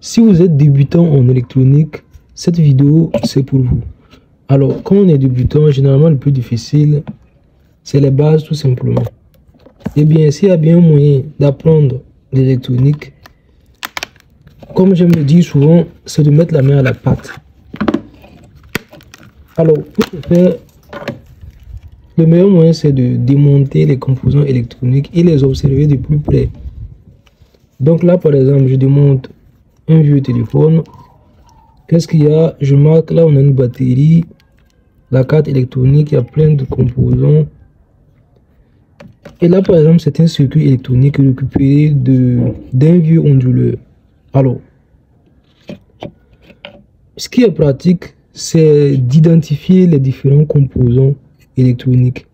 Si vous êtes débutant en électronique, cette vidéo c'est pour vous. Alors, quand on est débutant, généralement le plus difficile, c'est les bases tout simplement. Et bien, s'il y a bien un moyen d'apprendre l'électronique, comme j'aime le dire souvent, c'est de mettre la main à la pâte. Alors, pour ce faire, le meilleur moyen c'est de démonter les composants électroniques et les observer de plus près. Donc là, par exemple, je démonte un vieux téléphone. Qu'est-ce qu'il y a? Je marque là, on a une batterie, la carte électronique, il y a plein de composants. Et là, par exemple, c'est un circuit électronique récupéré d'un vieux onduleur. Alors, ce qui est pratique, c'est d'identifier les différents composants électroniques.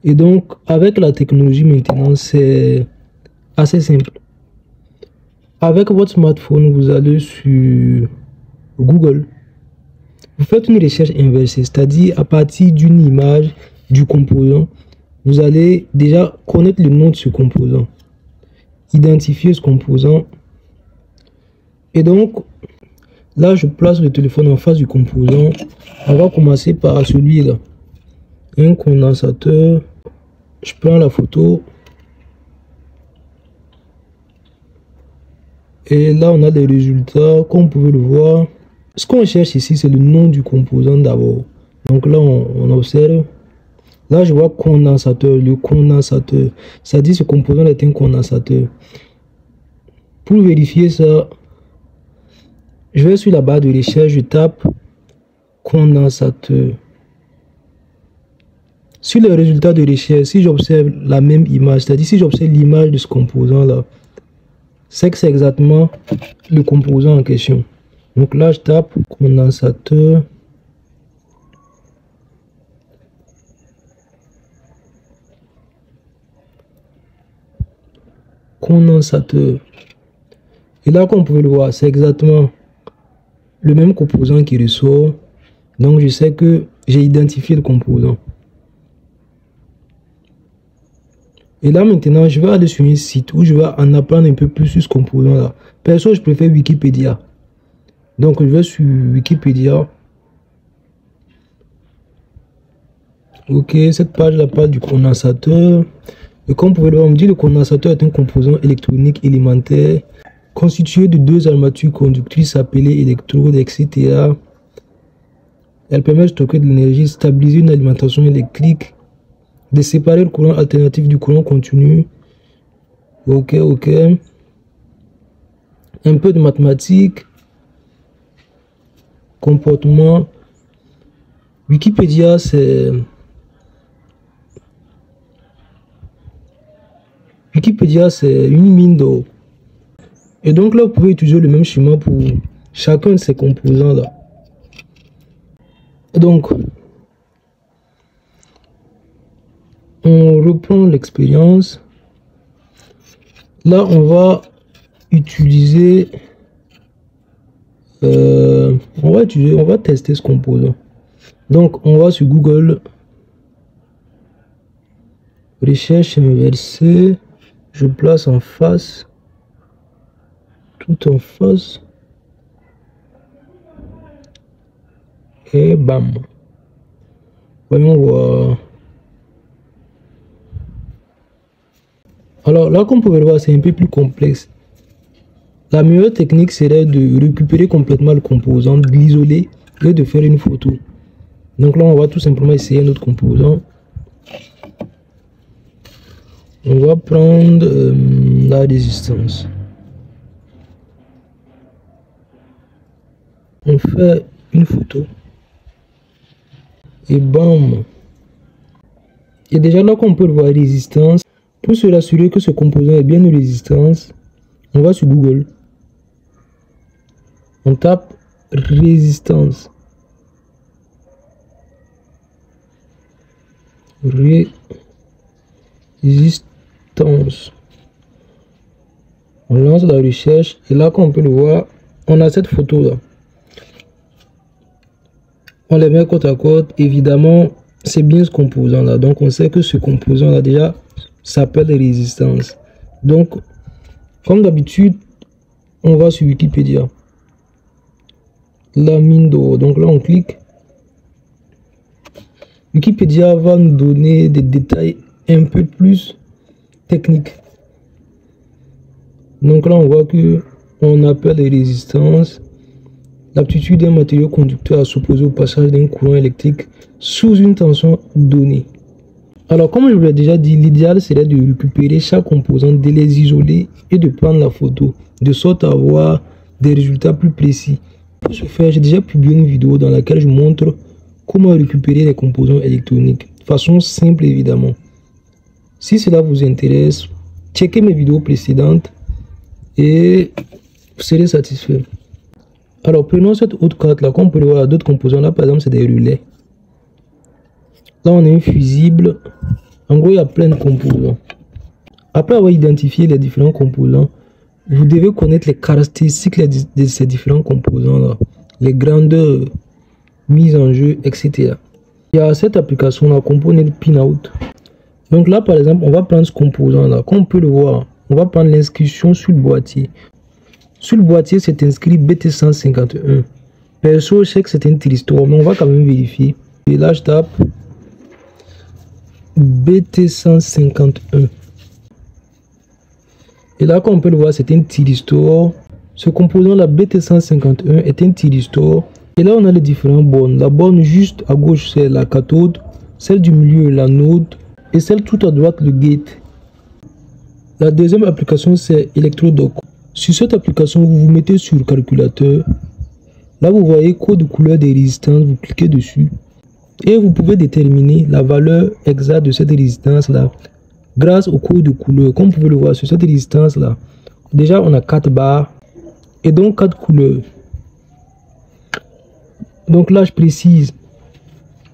Et donc, avec la technologie maintenant, c'est assez simple. Avec votre smartphone, vous allez sur Google. Vous faites une recherche inversée, c'est-à-dire à partir d'une image du composant, vous allez déjà connaître le nom de ce composant, identifier ce composant. Et donc, là, je place le téléphone en face du composant. On va commencer par celui-là. Un condensateur. Je prends la photo. Et là, on a les résultats. Comme vous pouvez le voir, ce qu'on cherche ici, c'est le nom du composant d'abord. Donc là, on observe. Là, je vois condensateur, le condensateur. Ça dit ce composant est un condensateur. Pour vérifier ça, je vais sur la barre de recherche, je tape condensateur. Sur les résultats de recherche, si j'observe la même image, c'est-à-dire si j'observe l'image de ce composant-là, c'est que c'est exactement le composant en question. Donc là, je tape condensateur. Condensateur. Et là, comme vous pouvez le voir, c'est exactement le même composant qui ressort. Donc, je sais que j'ai identifié le composant. Et là, maintenant, je vais aller sur un site où je vais en apprendre un peu plus sur ce composant-là. Perso, je préfère Wikipédia. Donc, je vais sur Wikipédia. Ok, cette page-là parle du condensateur. Et comme vous pouvez le voir, on me dit que le condensateur est un composant électronique élémentaire constitué de deux armatures conductrices appelées électrodes, etc. Elle permet de stocker de l'énergie, de stabiliser une alimentation électrique, de séparer le courant alternatif du courant continu. Ok. Un peu de mathématiques. Comportement. Wikipédia, c'est... Wikipédia, c'est une mine d'or. Et donc là, vous pouvez utiliser le même schéma pour chacun de ces composants-là. Donc, on reprend l'expérience. Là, on va utiliser... on va tester ce composant. Donc, on va sur Google. Recherche inversée. Je place en face. Tout en face. Et bam. Voyons voir. Alors là, comme vous pouvez le voir, c'est un peu plus complexe. La meilleure technique serait de récupérer complètement le composant, de l'isoler et de faire une photo. Donc là, on va tout simplement essayer notre composant. On va prendre la résistance. On fait une photo. Et bam. Et déjà là qu'on peut le voir, résistance. Pour se rassurer que ce composant est bien une résistance, on va sur Google. On tape résistance. Résistance. On lance la recherche et là, comme on peut le voir, on a cette photo là. On les met côte à côte. Évidemment, c'est bien ce composant là. Donc, on sait que ce composant là déjà s'appelle résistance. Donc, comme d'habitude, On va sur Wikipédia. La mine d'or. Donc là, on clique. Wikipédia va nous donner des détails un peu plus techniques. Donc là, on voit que on appelle les résistances l'aptitude d'un matériau conducteur à s'opposer au passage d'un courant électrique sous une tension donnée. Alors, comme je vous l'ai déjà dit, l'idéal serait de récupérer chaque composant, de les isoler et de prendre la photo, de sorte à avoir des résultats plus précis. Pour ce faire, j'ai déjà publié une vidéo dans laquelle je montre comment récupérer les composants électroniques, de façon simple évidemment. Si cela vous intéresse, checkez mes vidéos précédentes et vous serez satisfait. Alors prenons cette autre carte là, comme on peut le voir, d'autres composants là, par exemple c'est des relais. Là on a un fusible, en gros il y a plein de composants. Après avoir identifié les différents composants, vous devez connaître les caractéristiques de ces différents composants là, les grandeurs, mise en jeu, etc. Il y a cette application là, Component Pinout. Donc là par exemple, on va prendre ce composant là, comme on peut le voir, on va prendre l'inscription sur le boîtier. Sur le boîtier, c'est inscrit BT151. Perso, je sais que c'est un thyristor, mais on va quand même vérifier. Et là, je tape BT151. Et là, comme on peut le voir, c'est un thyristor. Ce composant-là, BT151, est un thyristor. Et là, on a les différentes bornes. La borne juste à gauche, c'est la cathode. Celle du milieu, l'anode. Et celle tout à droite, le gate. La deuxième application, c'est Electrodoc. Sur cette application, vous vous mettez sur le calculateur. Là, vous voyez code de couleur des résistances. Vous cliquez dessus. Et vous pouvez déterminer la valeur exacte de cette résistance-là grâce au code de couleur. Comme vous pouvez le voir sur cette résistance-là. Déjà, on a 4 barres. Et donc 4 couleurs. Donc là, je précise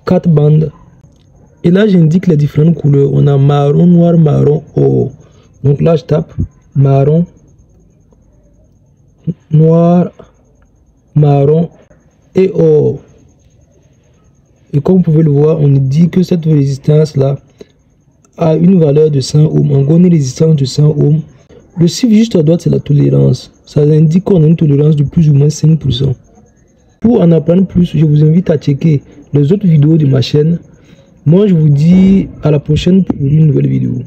4 bandes. Et là, j'indique les différentes couleurs. On a marron, noir, marron, or. Donc là, je tape marron, noir, marron et or. Et comme vous pouvez le voir, on dit que cette résistance là a une valeur de 100 ohms. En gros, une résistance de 100 ohms. Le chiffre juste à droite, c'est la tolérance. Ça indique qu'on a une tolérance de plus ou moins 5%. Pour en apprendre plus, je vous invite à checker les autres vidéos de ma chaîne. Moi, je vous dis à la prochaine pour une nouvelle vidéo.